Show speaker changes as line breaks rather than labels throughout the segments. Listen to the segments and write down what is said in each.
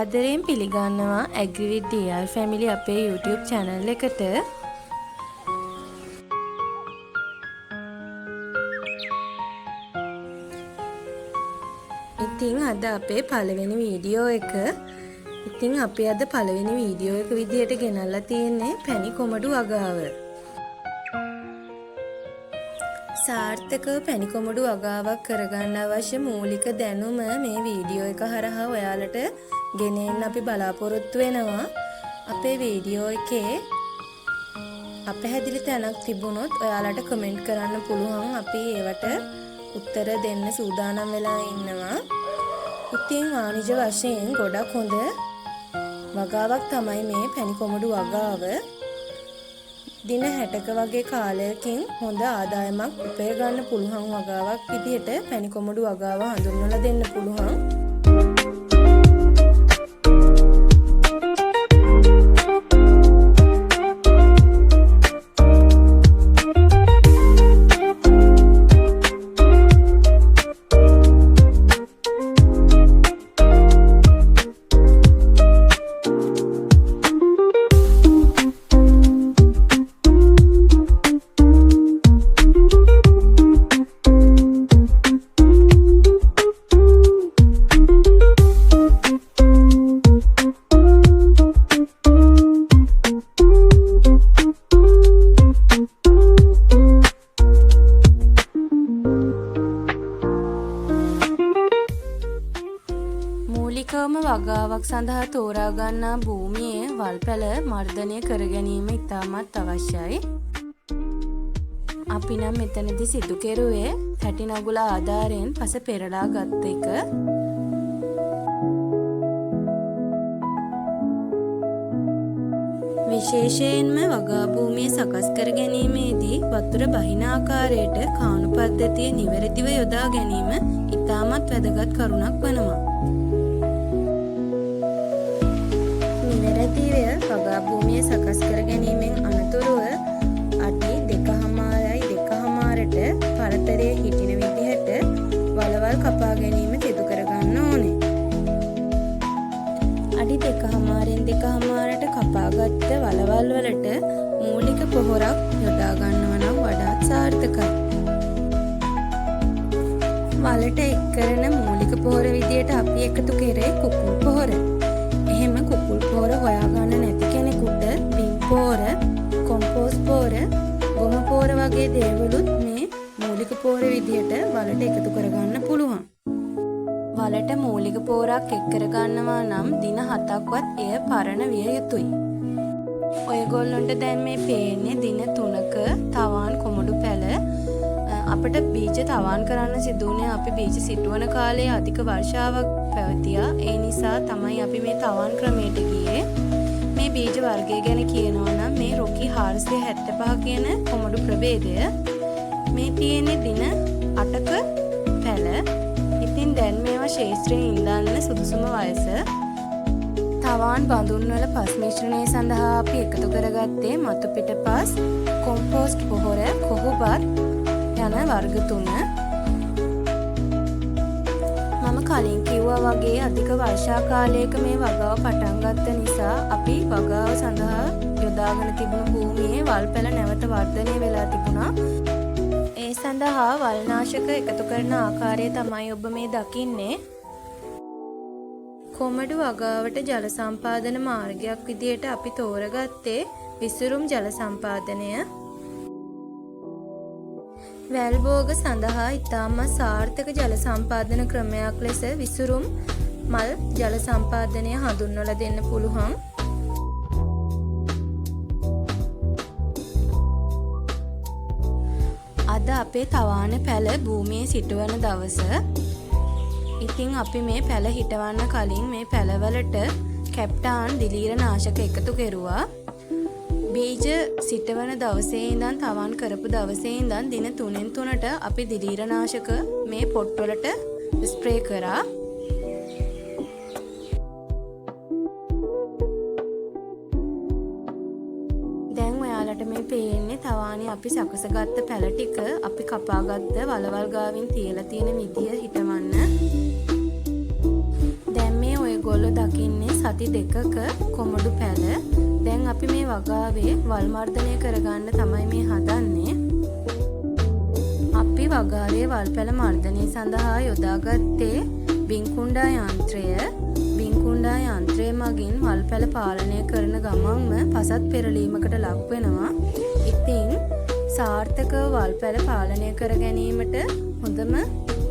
ආදරයෙන් පිළිගන්නවා Agree with DR Family අපේ YouTube channel එකට. ඉතින් අද අපේ පළවෙනි වීඩියෝ එක. ඉතින් අපි අද පළවෙනි වීඩියෝ එක විදිහට ගෙනල්ලා තියෙන්නේ පැණි කොමඩු වගාව. සාර්ථකව පැණි කොමඩු වගාවක් කරගන්න අවශ්‍ය මූලික දැනුම මේ වීඩියෝ එක හරහා ඔයාලට ගෙනෙන්න අපි බලාපොරොත්තු වෙනවා. අපේ වීඩියෝ එකේ අපැහැදිලි තැනක් තිබුණොත් ඔයාලට කමෙන්ට් කරන්න පුළුවන්. අපි ඒවට උත්තර දෙන්න සූදානම් වෙලා ඉන්නවා. ඉතින් වාණිජ වශයෙන් ගොඩක් හොඳ වගාවක් තමයි මේ පැණි කොමඩු වගාව. දින 60ක වගේ කාලයකින් හොඳ ආදායමක් උපය ගන්න පුළුවන් වගාවක් විදිහට පැණි කොමඩු වගාව හඳුන්වලා දෙන්න පුළුවන්. මූලිකවම වගාවක් සඳහා තෝරා ගන්නා භූමියේ වල්පැල මර්ධනය කර ගැනීම ඉතාමත් අවශ්‍යයි. අපි නම් මෙතනදී සිදු කෙරුවේ පැටි නගුල ආධාරයෙන් පස පෙරලා ගත් එක. විශේෂයෙන්ම වගා භූමිය සකස් කර ගැනීමේදී වතුර බහින ආකාරයට කාණු පද්ධතිය නිවැරදිව යොදා ගැනීම ඉතාමත් වැදගත් කරුණක් වනවා. නිවැරදිව වගා භූමිය සකස් කර ගැනීමෙන් අනතුරුව අඩි 2.5ට පරතරයේ හිටින විදිහට වලවල් කපා ගැනීම සිදු කර ගන්න ඕනේ. අඩි 2.5ට කපාගත්ත වලවල් වලට මූලික පොහොරක් යොදා ගන්නවා නම් වඩාත් සාර්ථකයි. වලට එක් කරන මූලික පොහොර විදියට අපි එකතු කරේ කුකුල් පොහොර. එහෙම කුකුල් පොහොර හොයාගන්න නැති කෙනෙකුට බිම් පොහොර, කොම්පෝස් පොහොර, ගොම පොහොර වගේ දේවලුත් මේ මූලික පොහොර විදියට වලට එකතු කරගන්න පුළුවන්. වලට මූලික පොහොරක් එක් කරගන්නවා නම් දින 7ක්වත් එය පරණ විය යුතුයි. ඔයගොල්ලන්ට දැන් මේ පේන්නේ දින 3ක තවාන් කොමඩු පැල. අපිට බීජ තවාන් කරන්න සිදුුනේ අපි බීජ සිටුවන කාලයේ අධික වර්ෂාවක් පැවතියා. ඒ නිසා තමයි අපි මේ තවාන් ක්‍රමයට ගියේ. මේ බීජ වර්ගය ගැන කියනවා නම් මේ රොකි 475 කියන කොමඩු ප්‍රභේදය. මේ තියෙන්නේ දින 8ක පැල. ඉතින් දැන් මේවා ශේෂ්ත්‍රයේ ඉඳන්න සුදුසුම වයස. තවාන් බඳුන් වල පස් මිශ්‍රණය සඳහා අපි එකතු කරගත්තේ මතු පිට පස්, කොම්පෝස්ට් පොහොර, කොහුබත් යන වර්ග 3. මම කලින් කිව්වා වගේ අධික වර්ෂා කාලයක මේ වගාව පටන් ගත්ත නිසා අපි වගාව සඳහා යොදාගෙන තිබුණු භූමියේ වල්පැල නැවත වර්ධනය වෙලා තිබුණා. ඒ සඳහා වල්නාශක එකතු කරන ආකාරය තමයි ඔබ මේ දකින්නේ. කොමඩු වගාවට ජල සම්පාදන මාර්ගයක් විදියට අපි තෝරගත්තේ විසුරුම් ජල සම්පාදනය. වැල් භෝග සඳහා ඉතාමත් සාර්ථක ජල සම්පාදන ක්‍රමයක් ලෙස විසුරුම් මල් ජල සම්පාදනය හඳුන්වලා දෙන්න පුළුවන්. අද අපේ තවාන පැල භූමියේ සිටවන දවස. ඉතින් අපි මේ පැල හිටවන්න කලින් මේ පැලවලට කැප්ටාන් දිලීර නාශක එකතු කෙරුවා. බීජ සිටවන දවසේ ඉඳන් තවන් කරපු දවසේ ඉඳන් දින 3න් 3ට අපි දිලීර නාශක මේ පොට්වලට ස්ප්‍රේ කරා. දැන් ඔයාලට මේ පේන්නේ තවානේ අපි සකසගත්ත පැල ටික අපි කපාගත්ත වලවල් ගාවින් තියලා තියෙන විදිය හිටවන්න. දැන් මේ ඔයගොල්ලෝ දකින්නේ සති 2ක කොමඩු පැල. දැන් අපි මේ වගාවේ වල් මර්ධනය කරගන්න තමයි මේ හදන්නේ. අපි වගාවේ වල් පැල මර්ධනය සඳහා යොදාගත්තේ බිංකුණ්ඩා යන්ත්‍රය. බිංකුණ්ඩා යන්ත්‍රය මගින් වල් පැල පාලනය කරන ගමන්ම පසත් පෙරලීමකට ලක් වෙනවා. ඉතින් සාර්ථකව වල් පැල පාලනය කර ගැනීමට හොඳම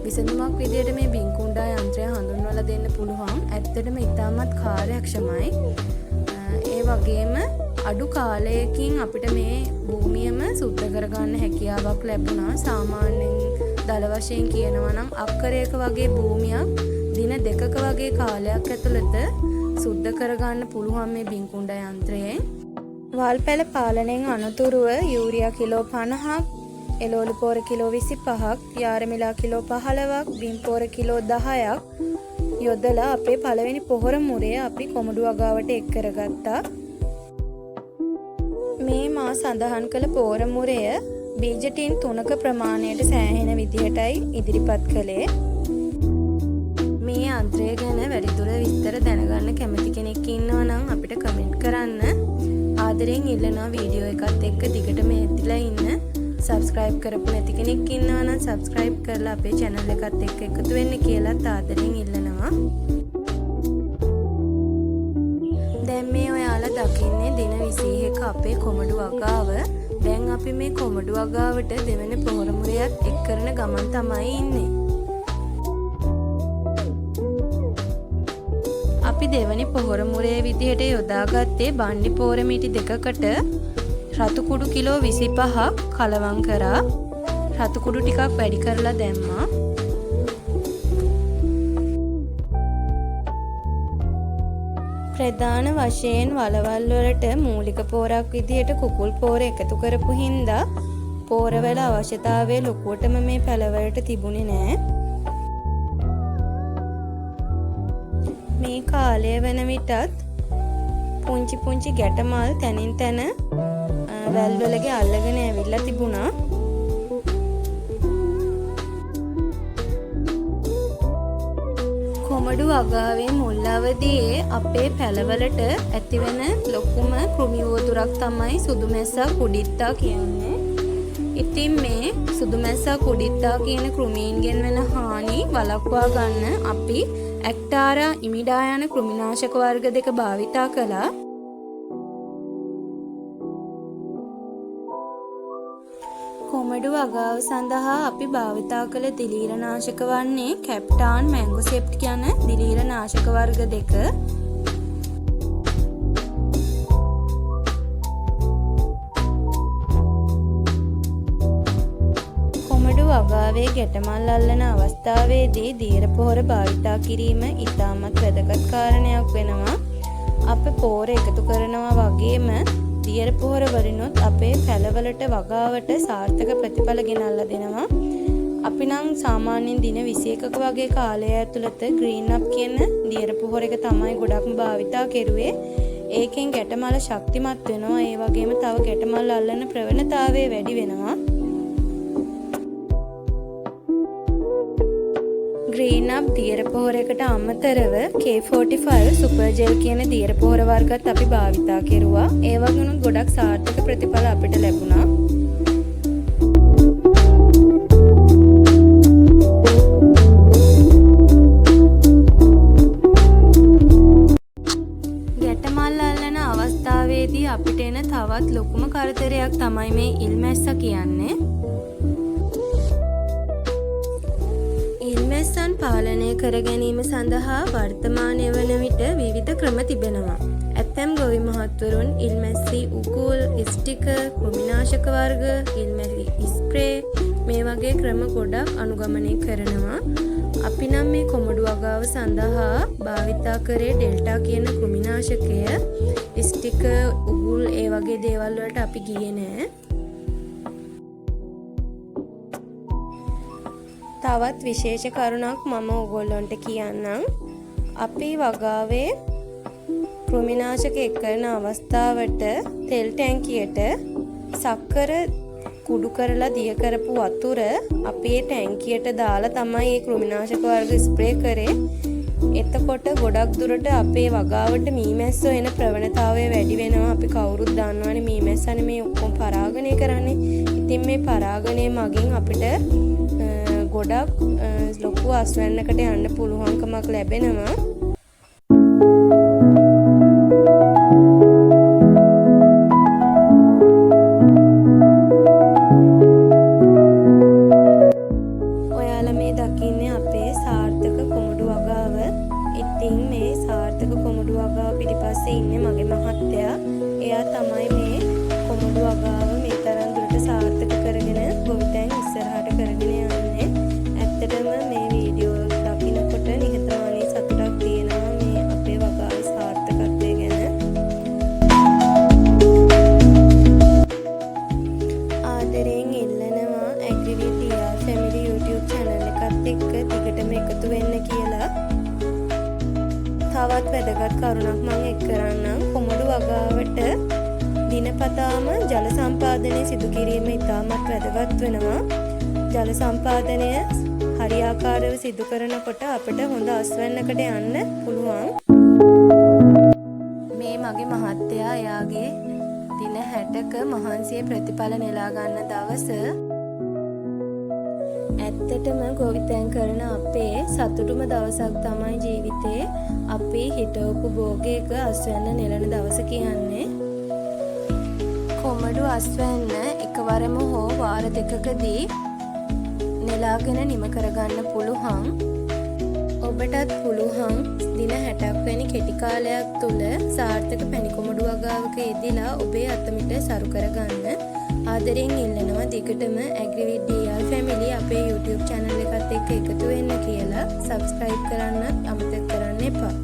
විසඳුමක් විදියට මේ බිංකුණ්ඩා යන්ත්‍රය හඳුන්වලා දෙන්න පුළුවන්. ඇත්තටම ඉතාමත් කාර්යක්ෂමයි. ඒ වගේම අඩු කාලයකින් අපිට මේ භූමියම සුද්ධ කරගන්න හැකියාවක් ලැබුණා. සාමාන්‍යයෙන් දල වශයෙන් කියනවා නම් අක්කරයක වගේ භූමියක් දින 2ක වගේ කාලයක් ඇතුළත සුද්ධ කරගන්න පුළුවන් මේ බිංකුණ්ඩා යන්ත්‍රයෙන්. වල් පැල පාලනයෙන් අනතුරුව යූරියා කිලෝ 50ක්, එළවලු පොර කිලෝ 25ක්, යාරමිලා කිලෝ 15ක්, බිම් පොර කිලෝ 10ක් යොදලා අපේ පළවෙනි පොහොර මුරය අපි කොමඩු වගාවට එක් කරගත්තා. මේ මා සඳහන් කළ පොහොර මුරය බීජ ටින් 3ක ප්‍රමාණයට සෑහෙන විදිහටයි ඉදිරිපත් කළේ. මේ යන්ත්‍රය ගැන වැඩිදුර විස්තර දැනගන්න කැමති කෙනෙක් ඉන්නවා නම් අපිට කමෙන්ට් කරන්න. ආදරෙන් ඉල්ලනවා වීඩියෝ එකත් එක්ක දිගටම ඇතිලා ඉන්න. සබ්ස්ක්‍රයිබ් කරපු නැති කෙනෙක් ඉන්නවා නම් සබ්ස්ක්‍රයිබ් කරලා අපේ channel එකත් එක්ක එකතු වෙන්න කියලාත් ආදරෙන් ඉල්ලනවා. දැන් මේ ඔයාලා දකින්නේ දින 21ක අපේ කොමඩු වගාව. දැන් අපි මේ කොමඩු වගාවට දෙවෙනි පොහොර මුරයත් එක් කරන ගමන් තමයි ඉන්නේ. අපි දෙවෙනි පොහොර මුරේ විදිහට යොදාගත්තේ බණ්ඩි පෝර මිටි 2කට රතු කුඩු කිලෝ 25ක් කලවම් කරා. රතු කුඩු ටිකක් වැඩි කරලා දැම්මා. ප්‍රධාන වශයෙන් වලවල් වලට මූලික පෝරක් විදිහට කුකුල් පෝර එකතු කරපු හින්දා පෝරවල අවශ්‍යතාවය ලොකුවටම මේ පැලවලට තිබුණේ නෑ. මේ කාලය වන විටත් පුංචි පුංචි ගැටමල් තැනින් තැන වැල්වලගේ අල්ලගෙන ඇවිල්ලා තිබුණා. කොමඩු වගාවේ මුල් අවදියේ අපේ පැලවලට ඇතිවෙන ලොකුම කෘමි වෝදුරක් තමයි සුදුමැස්සා කුඩිත්තා කියන්නේ. ඉතින් මේ සුදුමැස්සා කුඩිත්තා කියන කෘමීන්ගෙන් වෙන හානි වළක්වා ගන්න අපි ඇක්ටාරා ඉමිඩා යන කෘමිනාශක වර්ග දෙක භාවිතා කළා. කොමඩු වගාව සඳහා අපි භාවිතා කළ දිලීරනාශක වන්නේ කැප්ටාන් මැංගෝසෙප්ට් යන දිලීරනාශක වර්ග දෙක. කොමඩු වගාවේ ගැටමල් අල්ලන අවස්ථාවේදී දියර පොහොර භාවිතා කිරීම ඉතාමත් වැදගත් කාරණයක් වෙනවා. අප පොහොර එකතු කරනවා වගේම දියර පොහොර වලිනුත් අපේ පැලවලට වගාවට සාර්ථක ප්‍රතිඵල ගෙනල්ලා දෙනවා. අපි නම් සාමාන්‍යයෙන් දින 21ක වගේ කාලය ඇතුළත ග්‍රීන් අප් කියන දියර පොහොර එක තමයි ගොඩක්ම භාවිතා කෙරුවේ. ඒකෙන් ගැටමල ශක්තිමත් වෙනවා. ඒ වගේම තව ගැටමල් අල්ලන ප්‍රවණතාවය වැඩි වෙනවා. ග්‍රීන් අප් දියර පොහොරයකට අමතරව K45 සුපර් ජෙල් කියන දියර පොහොර වර්ගත් අපි භාවිතා කෙරුවා. ඒ වගේනුත් ගොඩක් සාර්ථක ප්‍රතිඵල අපිට ලැබුණා. ගැටමල් අල්ලන අවස්ථාවේදී අපිට එන තවත් ලොකුම කරදරයක් තමයි මේ ඉල්මැස්සා කියන්නේ. ඉල්මැස්සන් පාලනය කර ගැනීම සඳහා වර්තමානය වන විට විවිධ ක්‍රම තිබෙනවා. ඇතැම් ගොවි මහත්වරුන් ඉල්මැස්සි උගුල්, ස්ටික, කෘමිනාශක වර්ග, ඉල්මැස්සි ස්ප්‍රේ මේ වගේ ක්‍රම ගොඩක් අනුගමනය කරනවා. අපි නම් මේ කොමඩු වගාව සඳහා භාවිතා කරේ ඩෙල්ටා කියන කෘමිනාශකය. ස්ටික, උගුල් ඒ වගේ දේවල් වලට අපි ගියේ නෑ. තවත් විශේෂ කරුණක් මම ඔයගොල්ලන්ට කියන්නම්. අපි වගාවේ කෘමිනාශක එක් කරන අවස්ථාවට තෙල් ටැංකියට සක්කර කුඩු කරලා දිය කරපු වතුර අපේ ටැංකියට දාලා තමයි මේ කෘමිනාශක වර්ග ස්ප්‍රේ කරේ. එතකොට ගොඩක් දුරට අපේ වගාවට මීමැස්සෝ එන ප්‍රවණතාවය වැඩි වෙනවා. අපි කවුරුත් දන්නවනේ මීමැස්සනේ මේ ඔක්කොම පරාගණය කරන්නේ. ඉතින් මේ පරාගණය මගින් අපිට ගොඩක් ලොකු අස්වැන්නකට යන්න පුළුවන්කමක් ලැබෙනවා. ඔයාලා මේ දකින්නේ අපේ සාර්ථක කොමඩු වගාව. ඉතින් මේ සාර්ථක කොමඩු වගාව පිටිපස්සේ ඉන්නේ මගේ මහත්තයා. එයා තමයි මේ කොමඩු වගාව මේ තරම් දුරට සාර්ථක කරගෙන ගොවිතැන් ඉස්සරහට කරගෙන යන්නේ. ඇත්තටම මේ වීඩියෝ දකිනකොට නිහතමානී සතුටක් තියෙනවා මේ අපේ වගාවේ සාර්ථකත්වය ගැන. ආදරයෙන් ඉල්ලනවා ඇග්‍රිවිට් DR ෆැමිලි YouTube channel එකත් එක්ක දිගටම එකතු වෙන්න කියලා. තවත් වැදගත් කරුණක් මම එක් කරන්නම්. කොමඩු වගාවට දිනපතාම ජල සම්පාදනය සිදු කිරීම ඉතාමත් වැදගත් වෙනවා. ජල සම්පාදනය හරියාකාරව සිදු කරනකොට අපිට හොඳ අස්වැන්නකට යන්න පුළුවන්. මේ මගේ මහත්තයා එයාගේ දින 60ක මහන්සියේ ප්‍රතිඵල නෙලා ගන්න දවස. ඇත්තටම ගොවිතැන් කරන අපේ සතුටුම දවසක් තමයි ජීවිතේ අපි හිටවපු භෝගයක අස්වැන්න නෙලන දවස කියන්නේ. කොමඩු අස්වැන්න එකවරම හෝ වාර දෙකකදී නෙලාගෙන නිම කරගන්න පුළුවන්. ඔබටත් පුළුවන් දින 60ක් වැනි කෙටි කාලයක් තුල සාර්ථක පැණි කොමඩු වගාවක යෙදিলা ඔබේ අතමිට සරු කරගන්න. ආදරයෙන් ඉල්ලනවා දිගටම ඇග්‍රිවිට් DR ෆැමිලි අපේ YouTube channel එකත් එක්ක එකතු වෙන්න කියලා. subscribe කරන්නත් අමතක කරන්න එපා.